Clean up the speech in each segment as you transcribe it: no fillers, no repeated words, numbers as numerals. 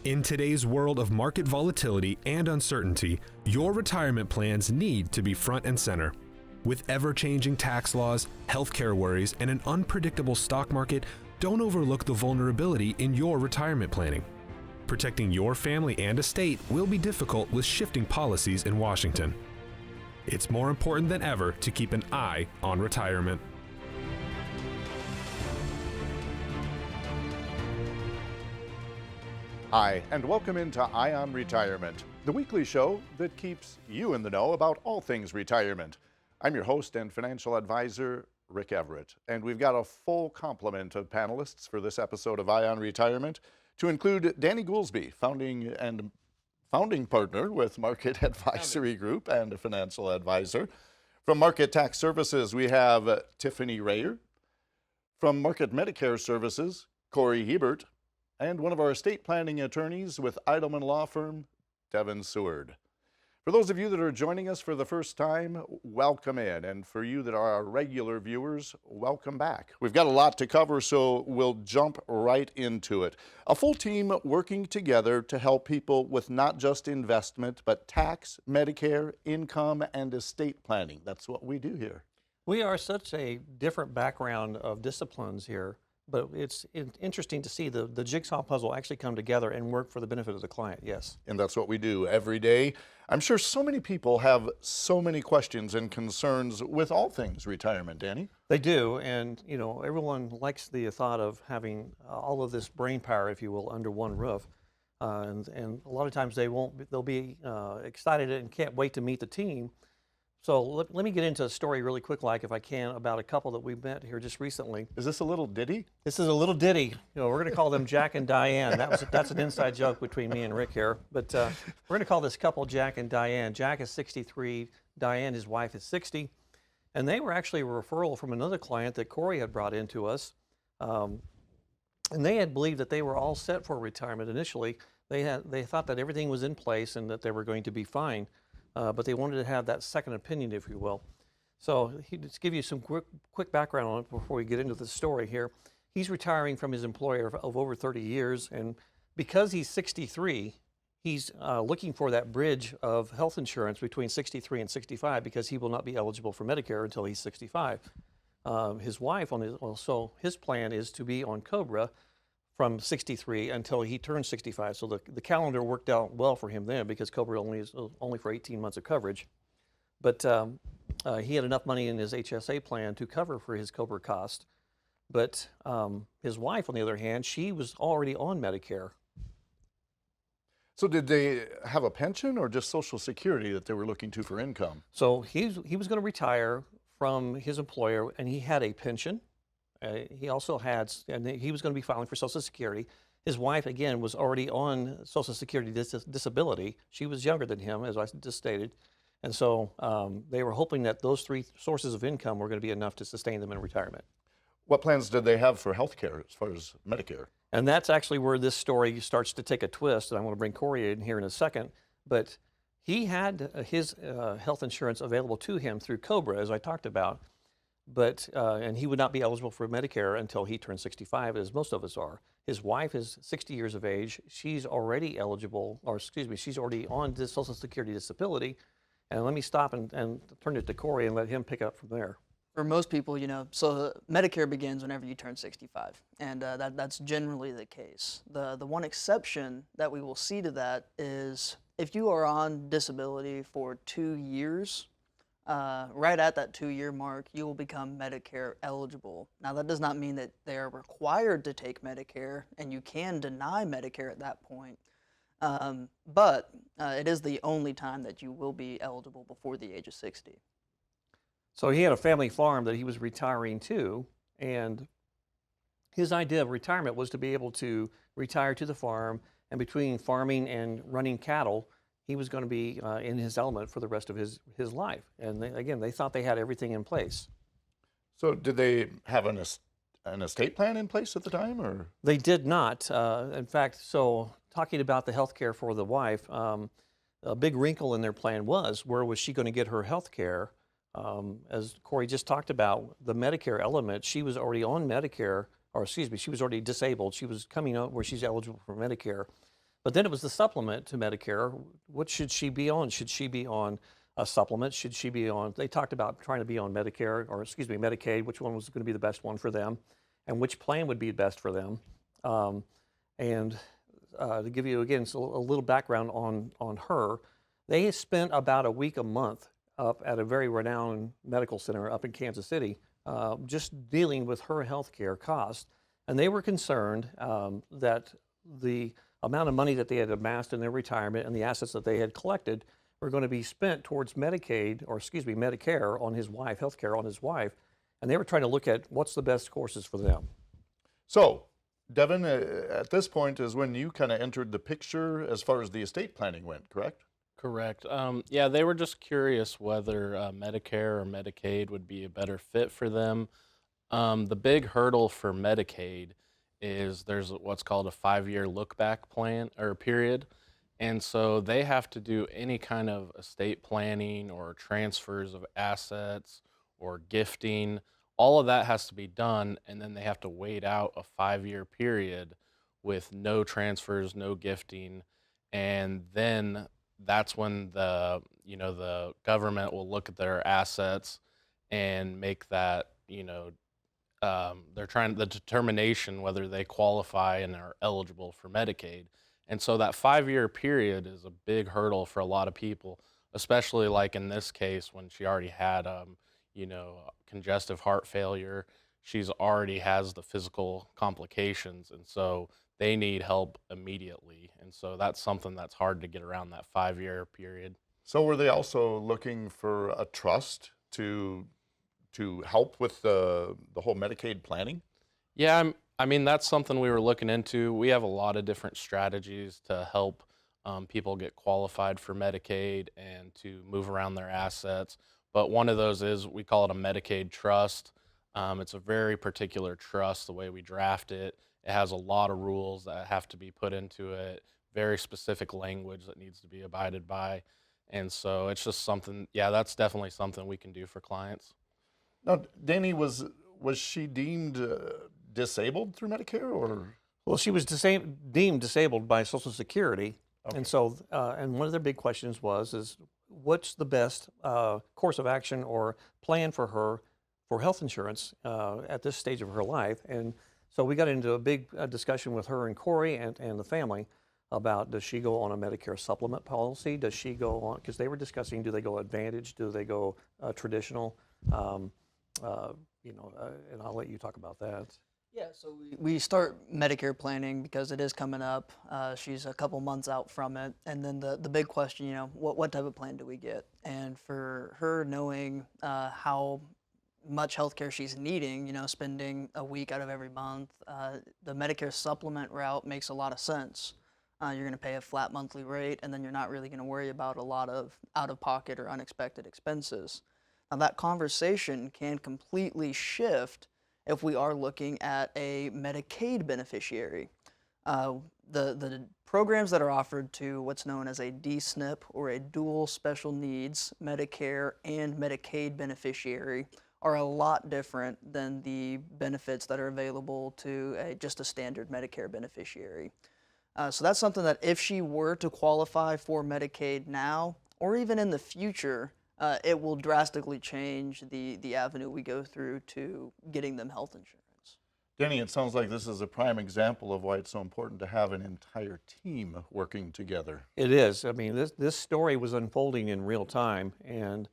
In today's world of market volatility and uncertainty, your retirement plans need to be front and center. With ever-changing tax laws, healthcare worries, and an unpredictable stock market, don't overlook the vulnerability in your retirement planning. Protecting your family and estate will be difficult with shifting policies in Washington. It's more important than ever to keep an eye on retirement. Hi, and welcome into Eye on Retirement, the weekly show that keeps you in the know about all things retirement. I'm your host and financial advisor, Rick Everett, and we've got a full complement of panelists for this episode of Eye on Retirement, to include Danny Goolsby, founding partner with Market Advisory Group and a financial advisor. From Market Tax Services, we have Tiffany Rayer. From Market Medicare Services, Cory Hiebert. And one of our estate planning attorneys with Eidelman Law Firm, Devin, Seward. For those of you that are joining us for the first time, welcome in. And for you that are our regular viewers, welcome back. We've got a lot to cover, so we'll jump right into it. A full team working together to help people with not just investment, but tax, Medicare, income, and estate planning. That's what we do here. We are such a different background of disciplines here. But it's interesting to see the jigsaw puzzle actually come together and work for the benefit of the client, yes. And that's what we do every day. I'm sure so many people have so many questions and concerns with all things retirement, Danny. They do, and you know, everyone likes the thought of having all of this brain power, if you will, under one roof. And a lot of times they'll be excited and can't wait to meet the team. So let me get into a story really quick, like if I can, about a couple that we met here just recently. Is this a little ditty? This is a little ditty. You know, we're going to call them Jack and Diane. That's an inside joke between me and Rick here. But we're going to call this couple Jack and Diane. Jack is 63. Diane, his wife, is 60. And they were actually a referral from another client that Cory had brought into us. And they had believed that they were all set for retirement initially. They thought that everything was in place and that they were going to be fine. But they wanted to have that second opinion, if you will. So let's give you some quick background on it before we get into the story here. He's retiring from his employer of over 30 years, and because he's 63, he's looking for that bridge of health insurance between 63 and 65 because he will not be eligible for Medicare until he's 65. His wife, so his plan is to be on COBRA from 63 until he turns 65. So the calendar worked out well for him then because COBRA is only for 18 months of coverage. But he had enough money in his HSA plan to cover for his COBRA cost. But his wife, on the other hand, she was already on Medicare. So did they have a pension or just Social Security that they were looking to for income? So he was going to retire from his employer, and he had a pension. He also had, and he was going to be filing for Social Security. His wife, again, was already on Social Security disability. She was younger than him, as I just stated. And so they were hoping that those three sources of income were going to be enough to sustain them in retirement. What plans did they have for health care as far as Medicare? And that's actually where this story starts to take a twist, and I want to bring Cory in here in a second. But he had his health insurance available to him through COBRA, as I talked about. But and he would not be eligible for Medicare until he turns 65, as most of us are. His wife is 60 years of age. She's already eligible, or excuse me, she's already on this Social Security disability. And let me stop and turn it to Cory and let him pick up from there. For most people, you know, so Medicare begins whenever you turn 65, and that's generally the case. The one exception that we will see to that is if you are on disability for 2 years. Right at that 2-year mark, you will become Medicare eligible. Now, that does not mean that they are required to take Medicare, and you can deny Medicare at that point. But it is the only time that you will be eligible before the age of 60. So he had a family farm that he was retiring to, and his idea of retirement was to be able to retire to the farm, and between farming and running cattle, he was going to be in his element for the rest of his life. And they thought they had everything in place. So did they have an estate plan in place at the time, or? They did not. In fact, so talking about the health care for the wife, a big wrinkle in their plan was, where was she going to get her health care? As Cory just talked about, the Medicare element, she was already on Medicare, or excuse me, she was already disabled. She was coming out where she's eligible for Medicare. But then it was the supplement to Medicare. What should she be on? Should she be on a supplement? Should she be on, they talked about trying to be on Medicare, or excuse me, Medicaid, which one was going to be the best one for them, and which plan would be best for them. And to give you, again, a little background on her, they spent about a week a month up at a very renowned medical center up in Kansas City, just dealing with her health care costs. And they were concerned that the amount of money that they had amassed in their retirement and the assets that they had collected were going to be spent towards Medicaid, or excuse me, Medicare on his wife, health care on his wife. And they were trying to look at what's the best courses for them. So, Devin, at this point is when you kind of entered the picture as far as the estate planning went, correct? Correct. Yeah, they were just curious whether Medicare or Medicaid would be a better fit for them. The big hurdle for Medicaid is there's what's called a 5-year look-back plan or period. And so they have to do any kind of estate planning or transfers of assets or gifting. All of that has to be done, and then they have to wait out a 5-year period with no transfers, no gifting, and then that's when the government will look at their assets and make that, they're trying the determination whether they qualify and are eligible for Medicaid. And so that 5-year period is a big hurdle for a lot of people, especially like in this case when she already had, congestive heart failure. She's already has the physical complications, and so they need help immediately. And so that's something that's hard to get around that 5-year period. So were they also looking for a trust to help with the whole Medicaid planning? Yeah, I mean, that's something we were looking into. We have a lot of different strategies to help people get qualified for Medicaid and to move around their assets. But one of those is, we call it a Medicaid trust. It's a very particular trust, the way we draft it. It has a lot of rules that have to be put into it, very specific language that needs to be abided by. And so it's just something, yeah, that's definitely something we can do for clients. Now, Danny, was she deemed disabled through Medicare, or? Well, she was deemed disabled by Social Security. Okay. And so, and one of their big questions is what's the best course of action or plan for her for health insurance at this stage of her life? And so we got into a big discussion with her and Cory and the family about, does she go on a Medicare supplement policy? Does she go on, because they were discussing, do they go Advantage? Do they go traditional? And I'll let you talk about that. Yeah, so we start Medicare planning because it is coming up. She's a couple months out from it. And then the big question, what type of plan do we get? And for her, knowing how much healthcare she's needing, spending a week out of every month, the Medicare supplement route makes a lot of sense. You're going to pay a flat monthly rate, and then you're not really going to worry about a lot of out-of-pocket or unexpected expenses. Now, that conversation can completely shift if we are looking at a Medicaid beneficiary. The programs that are offered to what's known as a DSNP, or a dual special needs Medicare and Medicaid beneficiary, are a lot different than the benefits that are available to just a standard Medicare beneficiary. So that's something that if she were to qualify for Medicaid now, or even in the future, it will drastically change the avenue we go through to getting them health insurance. Danny, it sounds like this is a prime example of why it's so important to have an entire team working together. It is. I mean, this story was unfolding in real time, and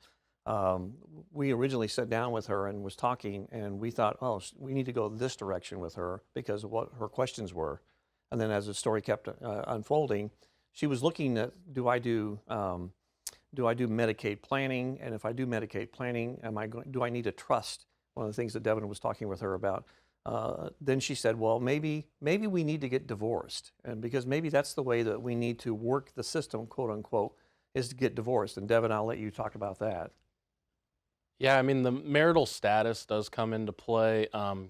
we originally sat down with her and was talking, and we thought, oh, we need to go this direction with her because of what her questions were. And then as the story kept unfolding, she was looking at, do I do Medicaid planning? And if I do Medicaid planning, do I need a trust? One of the things that Devin was talking with her about. Then she said, well, maybe we need to get divorced. And because maybe that's the way that we need to work the system, quote unquote, is to get divorced. And Devin, I'll let you talk about that. Yeah, I mean, the marital status does come into play.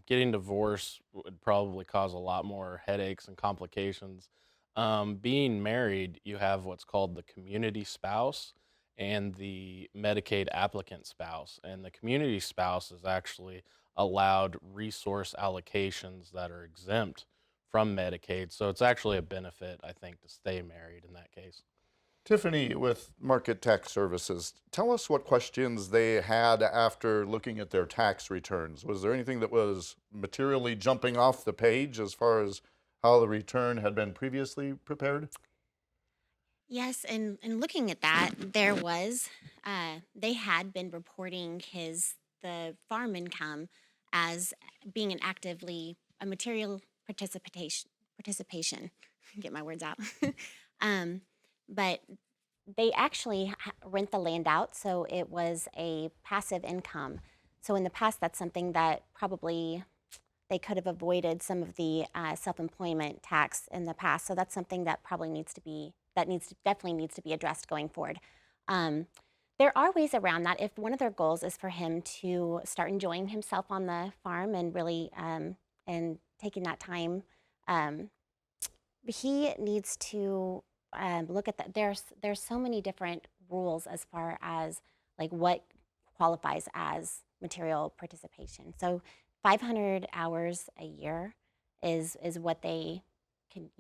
Getting divorced would probably cause a lot more headaches and complications. Being married, you have what's called the community spouse and the Medicaid applicant spouse. And the community spouse is actually allowed resource allocations that are exempt from Medicaid. So it's actually a benefit, I think, to stay married in that case. Tiffany, with Market Tax Services, tell us what questions they had after looking at their tax returns. Was there anything that was materially jumping off the page as far as how the return had been previously prepared? Yes, and looking at that, there was they had been reporting the farm income as being a material participation. Get my words out. But they actually rent the land out, so it was a passive income. So in the past, that's something that probably they could have avoided some of the self-employment tax in the past. So that's something that probably definitely needs to be addressed going forward. There are ways around that. If one of their goals is for him to start enjoying himself on the farm and really and taking that time, he needs to look at that. There's so many different rules as far as like what qualifies as material participation. So 500 hours a year is what you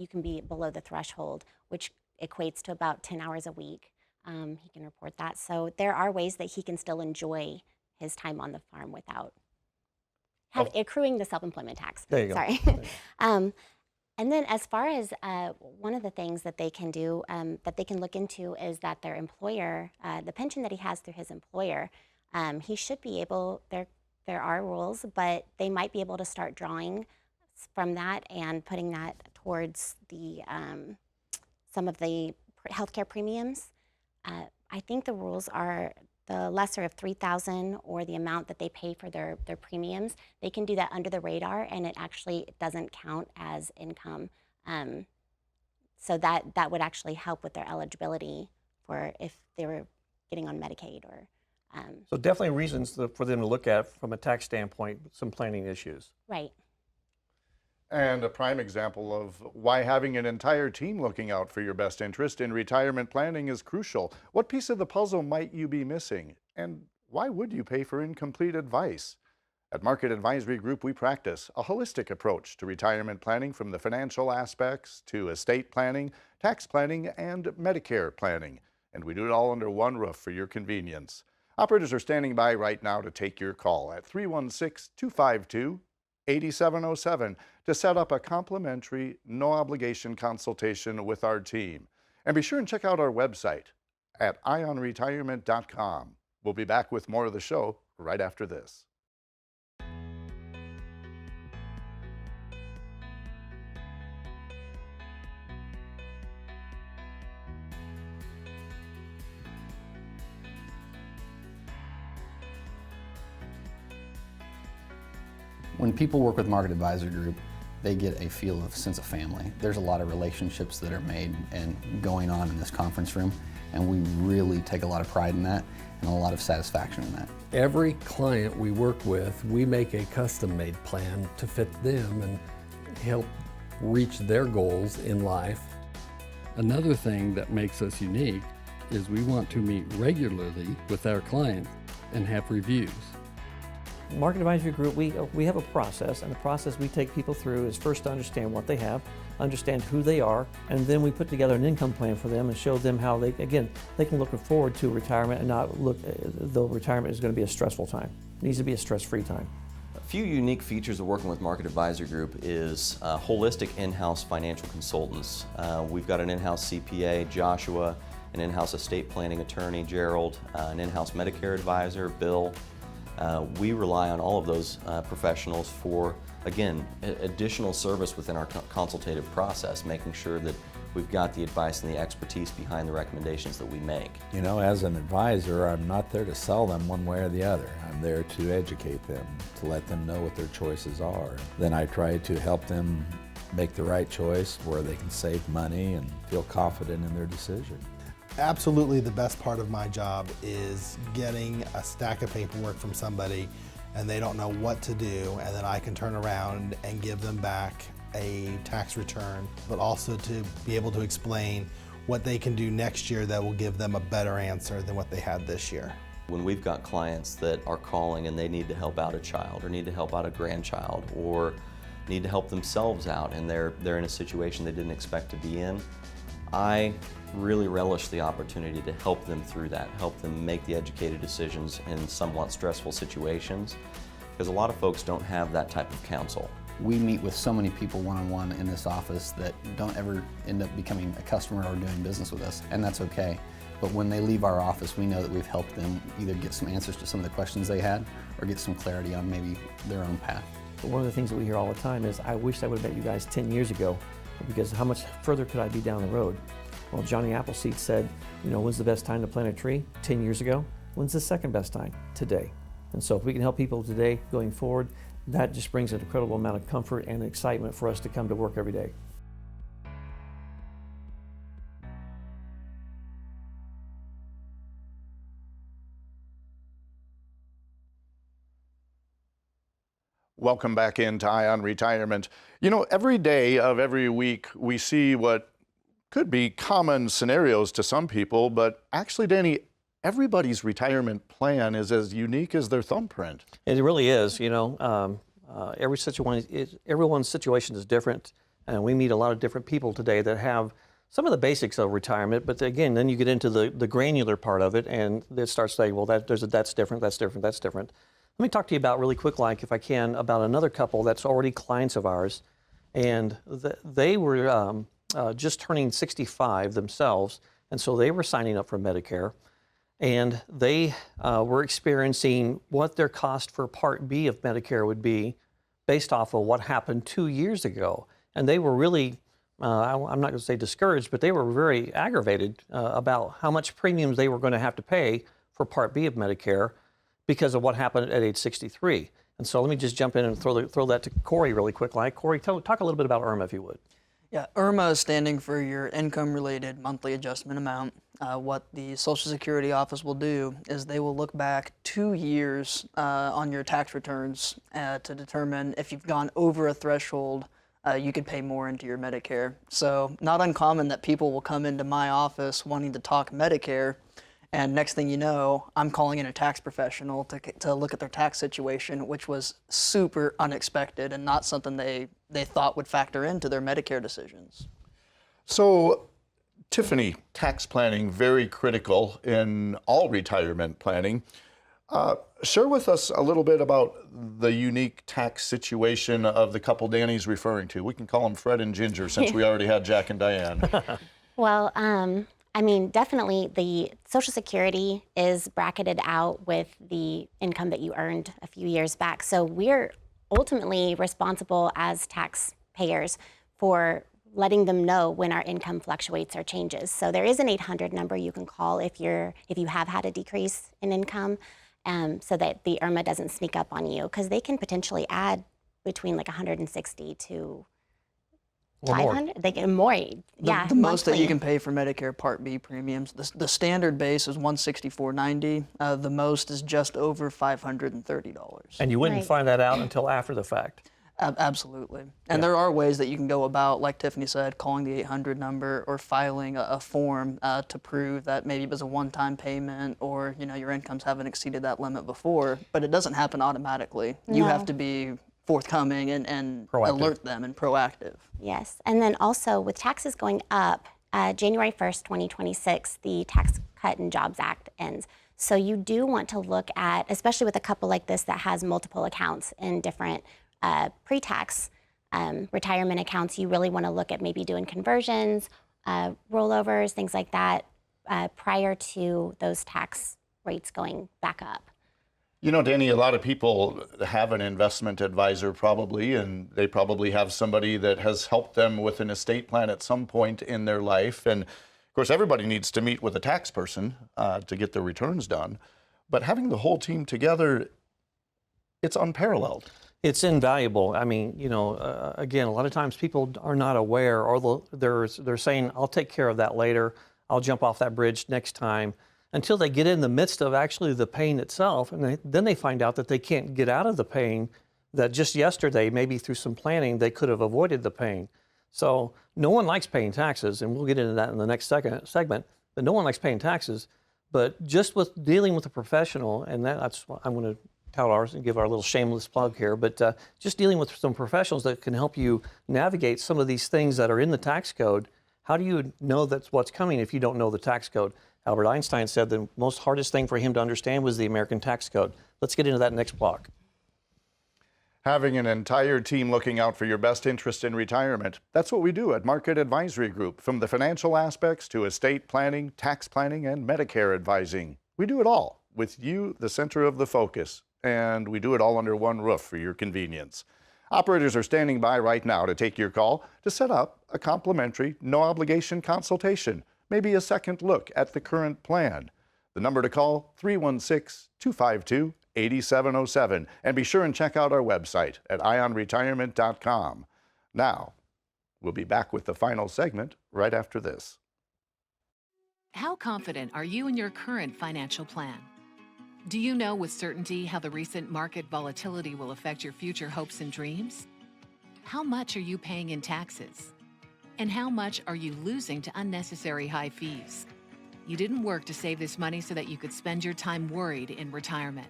can be below the threshold, which equates to about 10 hours a week. He can report that. So there are ways that he can still enjoy his time on the farm without accruing the self-employment tax. There you go. Sorry. And then as far as one of the things that they can do, that they can look into is that their employer, the pension that he has through his employer, he should be able, there are rules, but they might be able to start drawing from that and putting that towards the some of the healthcare premiums. I think the rules are the lesser of $3,000 or the amount that they pay for their premiums. They can do that under the radar, and it actually doesn't count as income. So that would actually help with their eligibility for if they were getting on Medicaid or. So definitely reasons for them to look at from a tax standpoint, some planning issues. Right. And a prime example of why having an entire team looking out for your best interest in retirement planning is crucial. What piece of the puzzle might you be missing? And why would you pay for incomplete advice? At Market Advisory Group, we practice a holistic approach to retirement planning, from the financial aspects to estate planning, tax planning, and Medicare planning. And we do it all under one roof for your convenience. Operators are standing by right now to take your call at 316-252-8707 to set up a complimentary, no-obligation consultation with our team. And be sure and check out our website at ionretirement.com. We'll be back with more of the show right after this. When people work with Market Advisor Group, they get a feel of sense of family. There's a lot of relationships that are made and going on in this conference room, and we really take a lot of pride in that and a lot of satisfaction in that. Every client we work with, we make a custom-made plan to fit them and help reach their goals in life. Another thing that makes us unique is we want to meet regularly with our clients and have reviews. Market Advisory Group, we have a process, and the process we take people through is first to understand what they have, understand who they are, and then we put together an income plan for them and show them how they can look forward to retirement and not look, though retirement is going to be a stressful time. It needs to be a stress-free time. A few unique features of working with Market Advisor Group is holistic in-house financial consultants. We've got an in-house CPA, Joshua, an in-house estate planning attorney, Gerald, an in-house Medicare advisor, Bill. We rely on all of those professionals for, again, additional service within our consultative process, making sure that we've got the advice and the expertise behind the recommendations that we make. You know, as an advisor, I'm not there to sell them one way or the other. I'm there to educate them, to let them know what their choices are. Then I try to help them make the right choice where they can save money and feel confident in their decision. Absolutely, the best part of my job is getting a stack of paperwork from somebody and they don't know what to do, and then I can turn around and give them back a tax return, but also to be able to explain what they can do next year that will give them a better answer than what they had this year. When we've got clients that are calling and they need to help out a child or need to help out a grandchild, or need to help themselves out, and they're in a situation they didn't expect to be in. I really relish the opportunity to help them through that, help them make the educated decisions in somewhat stressful situations, because a lot of folks don't have that type of counsel. We meet with so many people one-on-one in this office that don't ever end up becoming a customer or doing business with us, and that's okay. But when they leave our office, we know that we've helped them either get some answers to some of the questions they had or get some clarity on maybe their own path. But one of the things that we hear all the time is, I wish I would have met you guys 10 years ago, because how much further could I be down the road? Well, Johnny Appleseed said, you know, when's the best time to plant a tree? 10 years ago. When's the second best time? Today. And so if we can help people today going forward, that just brings an incredible amount of comfort and excitement for us to come to work every day. Welcome back into Eye on Retirement. You know, every day of every week we see what could be common scenarios to some people, but actually, Danny, everybody's retirement plan is as unique as their thumbprint. It really is. You know, everyone's situation is different, and we meet a lot of different people today that have some of the basics of retirement. But again, then you get into the granular part of it, and it starts saying, well, that's different, that's different, that's different. Let me talk to you about really quick, like if I can, about another couple that's already clients of ours, and they were just turning 65 themselves, and so they were signing up for Medicare, and they were experiencing what their cost for Part B of Medicare would be based off of what happened 2 years ago. And they were really, I'm not going to say discouraged, but they were very aggravated about how much premiums they were going to have to pay for Part B of Medicare because of what happened at age 63. And so let me just jump in and throw that to Cory really quick. Like, Cory, talk a little bit about IRMA, if you would. Yeah, IRMA is standing for your income-related monthly adjustment amount. What the Social Security office will do is they will look back 2 years on your tax returns to determine if you've gone over a threshold, you could pay more into your Medicare. So not uncommon that people will come into my office wanting to talk Medicare, and next thing you know, I'm calling in a tax professional to look at their tax situation, which was super unexpected and not something they thought would factor into their Medicare decisions. So, Tiffany, tax planning, very critical in all retirement planning. Share with us a little bit about the unique tax situation of the couple Danny's referring to. We can call them Fred and Ginger since we already had Jack and Diane. Well, I mean, definitely the Social Security is bracketed out with the income that you earned a few years back. So we're ultimately responsible as taxpayers for letting them know when our income fluctuates or changes. So there is an 800 number you can call if you have had a decrease in income, so that the IRMA doesn't sneak up on you, because they can potentially add between like 160 to 500. They get more. Yeah, the most that you can pay for Medicare Part B premiums. The standard base is $164.90. The most is just over $530. And you wouldn't find that out until after the fact. Absolutely. And there are ways that you can go about, like Tiffany said, calling the 800 number or filing a form to prove that maybe it was a one-time payment, or your incomes haven't exceeded that limit before. But it doesn't happen automatically. No. You have to be forthcoming and alert them and proactive. Yes, and then also with taxes going up, January 1st, 2026, the Tax Cut and Jobs Act ends. So you do want to look at, especially with a couple like this that has multiple accounts in different pre-tax retirement accounts, you really want to look at maybe doing conversions, rollovers, things like that, prior to those tax rates going back up. You know, Danny, a lot of people have an investment advisor probably, and they probably have somebody that has helped them with an estate plan at some point in their life. And of course, everybody needs to meet with a tax person to get their returns done. But having the whole team together, it's unparalleled. It's invaluable. I mean, again, a lot of times people are not aware, or they're saying, I'll take care of that later. I'll jump off that bridge next time, until they get in the midst of actually the pain itself. And then they find out that they can't get out of the pain, that just yesterday, maybe through some planning, they could have avoided the pain. So no one likes paying taxes, and we'll get into that in the next segment, but no one likes paying taxes. But just with dealing with a professional, and that's what I'm going to tout ours and give our little shameless plug here, but just dealing with some professionals that can help you navigate some of these things that are in the tax code. How do you know that's what's coming if you don't know the tax code? Albert Einstein said the most hardest thing for him to understand was the American tax code. Let's get into that next block. Having an entire team looking out for your best interest in retirement. That's what we do at Market Advisory Group, from the financial aspects to estate planning, tax planning, and Medicare advising. We do it all with you, the center of the focus, and we do it all under one roof for your convenience. Operators are standing by right now to take your call to set up a complimentary, no-obligation consultation, maybe a second look at the current plan. The number to call, 316-252-8707, and be sure and check out our website at ionretirement.com. Now, we'll be back with the final segment right after this. How confident are you in your current financial plan? Do you know with certainty how the recent market volatility will affect your future hopes and dreams? How much are you paying in taxes? And how much are you losing to unnecessary high fees? You didn't work to save this money so that you could spend your time worried in retirement.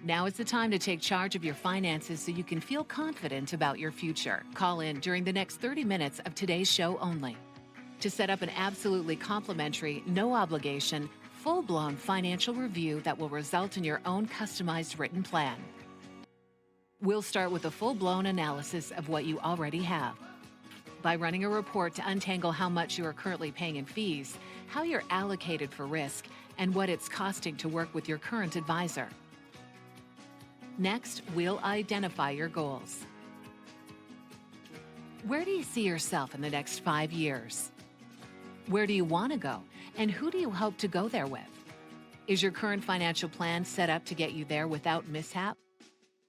Now is the time to take charge of your finances so you can feel confident about your future. Call in during the next 30 minutes of today's show only to set up an absolutely complimentary, no obligation, full-blown financial review that will result in your own customized written plan. We'll start with a full-blown analysis of what you already have, by running a report to untangle how much you are currently paying in fees, how you're allocated for risk, and what it's costing to work with your current advisor. Next, we'll identify your goals. Where do you see yourself in the next 5 years? Where do you want to go, and who do you hope to go there with? Is your current financial plan set up to get you there without mishap?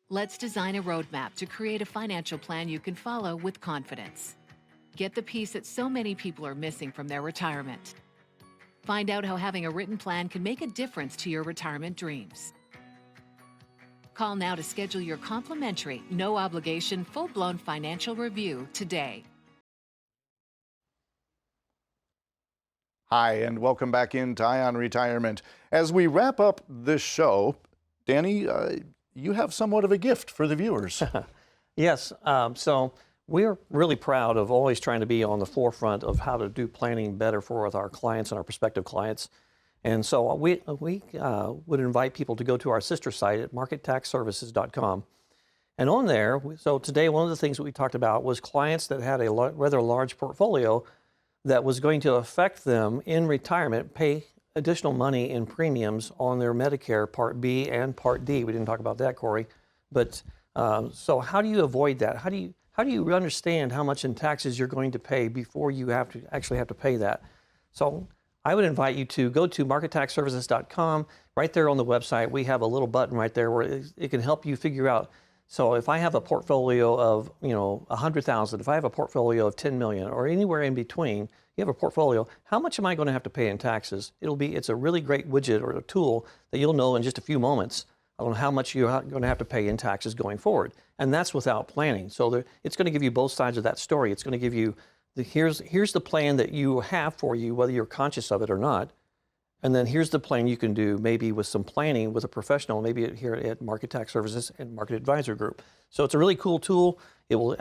Let's design a roadmap to create a financial plan you can follow with confidence. Get the piece that so many people are missing from their retirement. Find out how having a written plan can make a difference to your retirement dreams. Call now to schedule your complimentary, no-obligation, full-blown financial review today. Hi, and welcome back into Ion Retirement. As we wrap up this show, Danny, you have somewhat of a gift for the viewers. Yes, so we're really proud of always trying to be on the forefront of how to do planning better for our clients and our prospective clients. And so we would invite people to go to our sister site at markettaxservices.com. And on there, so today one of the things that we talked about was clients that had a rather large portfolio that was going to affect them in retirement, pay additional money in premiums on their Medicare Part B and Part D. We didn't talk about that, Cory. But so how do you avoid that? How do you understand how much in taxes you're going to pay before you actually have to pay that? So I would invite you to go to markettaxservices.com. Right there on the website, we have a little button right there where it can help you figure out. So if I have a portfolio of, $100,000, if I have a portfolio of $10 million, or anywhere in between, you have a portfolio, how much am I going to have to pay in taxes? It's a really great widget or a tool that you'll know in just a few moments on how much you're going to have to pay in taxes going forward. And that's without planning. So it's going to give you both sides of that story. It's going to give you, here's the plan that you have for you, whether you're conscious of it or not. And then here's the plan you can do maybe with some planning with a professional, maybe here at Market Tax Services and Market Advisor Group. So it's a really cool tool. It will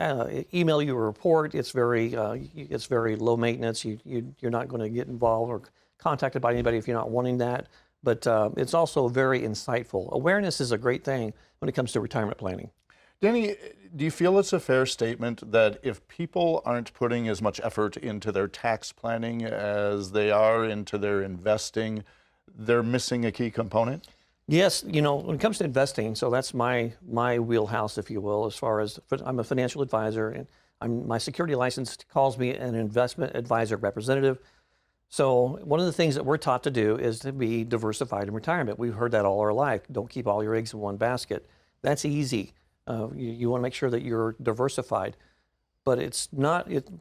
email you a report. It's very low maintenance. You're not going to get involved or contacted by anybody if you're not wanting that. But it's also very insightful. Awareness is a great thing when it comes to retirement planning. Danny, do you feel it's a fair statement that if people aren't putting as much effort into their tax planning as they are into their investing, they're missing a key component? Yes, when it comes to investing, so that's my wheelhouse, if you will, as far as I'm a financial advisor, and my security license calls me an investment advisor representative. So one of the things that we're taught to do is to be diversified in retirement. We've heard that all our life. Don't keep all your eggs in one basket. That's easy. You want to make sure that you're diversified. But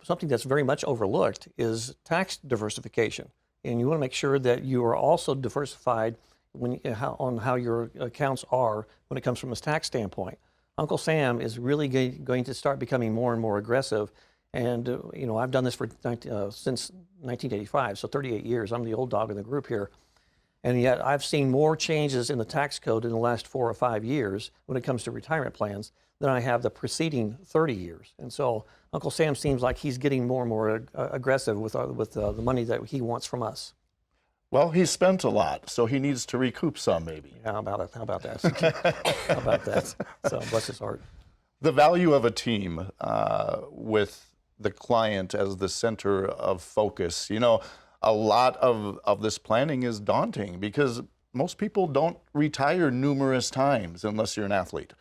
something that's very much overlooked is tax diversification. And you want to make sure that you are also diversified on how your accounts are when it comes from a tax standpoint. Uncle Sam is really going to start becoming more and more aggressive. And I've done this since 1985, so 38 years. I'm the old dog in the group here. And yet I've seen more changes in the tax code in the last 4 or 5 years when it comes to retirement plans than I have the preceding 30 years. And so Uncle Sam seems like he's getting more and more aggressive with the money that he wants from us. Well, he spent a lot, so he needs to recoup some, maybe. Yeah, how about it? How about that? How about that? So bless his heart. The value of a team with the client as the center of focus. You know, a lot of this planning is daunting because most people don't retire numerous times unless you're an athlete.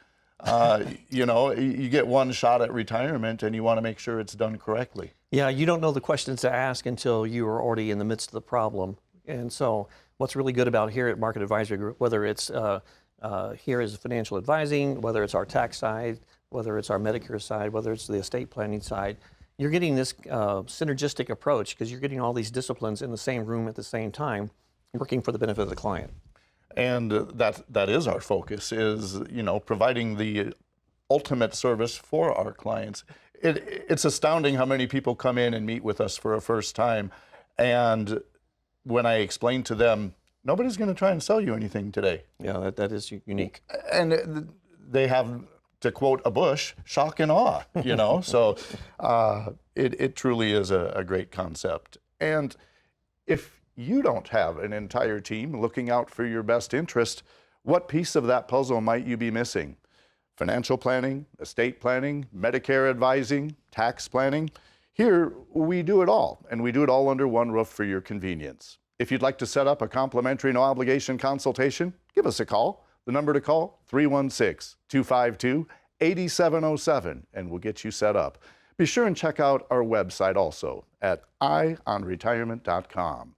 You know, you get one shot at retirement and you want to make sure it's done correctly. Yeah, you don't know the questions to ask until you are already in the midst of the problem. And so what's really good about here at Market Advisory Group, whether it's here is financial advising, whether it's our tax side, whether it's our Medicare side, whether it's the estate planning side, you're getting this synergistic approach because you're getting all these disciplines in the same room at the same time, working for the benefit of the client. And that is our focus, is, you know, providing the ultimate service for our clients. It's astounding how many people come in and meet with us for a first time, and when I explain to them, nobody's going to try and sell you anything today. Yeah, that is unique. And they have, to quote a Bush, shock and awe, you know? So it truly is a great concept. And if you don't have an entire team looking out for your best interest, what piece of that puzzle might you be missing? Financial planning, estate planning, Medicare advising, tax planning. Here, we do it all, and we do it all under one roof for your convenience. If you'd like to set up a complimentary no-obligation consultation, give us a call. The number to call, 316-252-8707, and we'll get you set up. Be sure and check out our website also at eyeonretirement.com.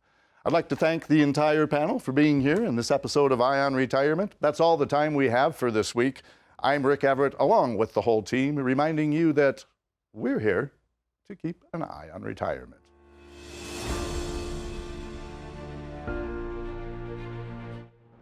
I'd like to thank the entire panel for being here in this episode of Eye on Retirement. That's all the time we have for this week. I'm Rick Everett, along with the whole team, reminding you that we're here to keep an eye on retirement.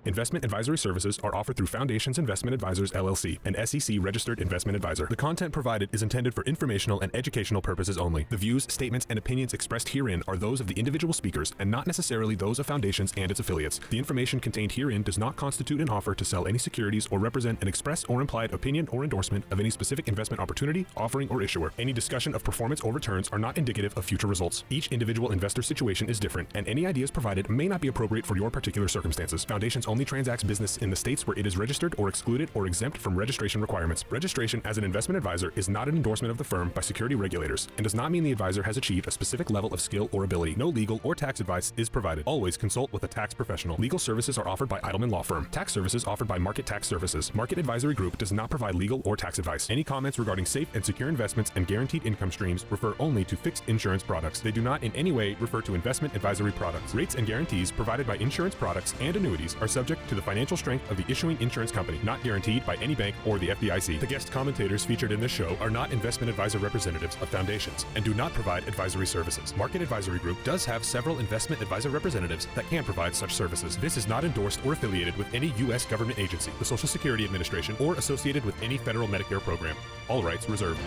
Investment advisory services are offered through Foundations Investment Advisors, LLC, an SEC-registered investment advisor. The content provided is intended for informational and educational purposes only. The views, statements, and opinions expressed herein are those of the individual speakers and not necessarily those of Foundations and its affiliates. The information contained herein does not constitute an offer to sell any securities or represent an express or implied opinion or endorsement of any specific investment opportunity, offering, or issuer. Any discussion of performance or returns are not indicative of future results. Each individual investor situation is different, and any ideas provided may not be appropriate for your particular circumstances. Foundations only transacts business in the states where it is registered or excluded or exempt from registration requirements. Registration as an investment advisor is not an endorsement of the firm by security regulators and does not mean the advisor has achieved a specific level of skill or ability. No legal or tax advice is provided. Always consult with a tax professional. Legal services are offered by Edelman Law Firm. Tax services offered by Market Tax Services. Market Advisory Group does not provide legal or tax advice. Any comments regarding safe and secure investments and guaranteed income streams refer only to fixed insurance products. They do not in any way refer to investment advisory products. Rates and guarantees provided by insurance products and annuities are subject to the financial strength of the issuing insurance company, not guaranteed by any bank or the FDIC. The guest commentators featured in this show are not investment advisor representatives of Foundations and do not provide advisory services. Market Advisory Group does have several investment advisor representatives that can provide such services. This is not endorsed or affiliated with any U.S. government agency, the Social Security Administration, or associated with any federal Medicare program. All rights reserved.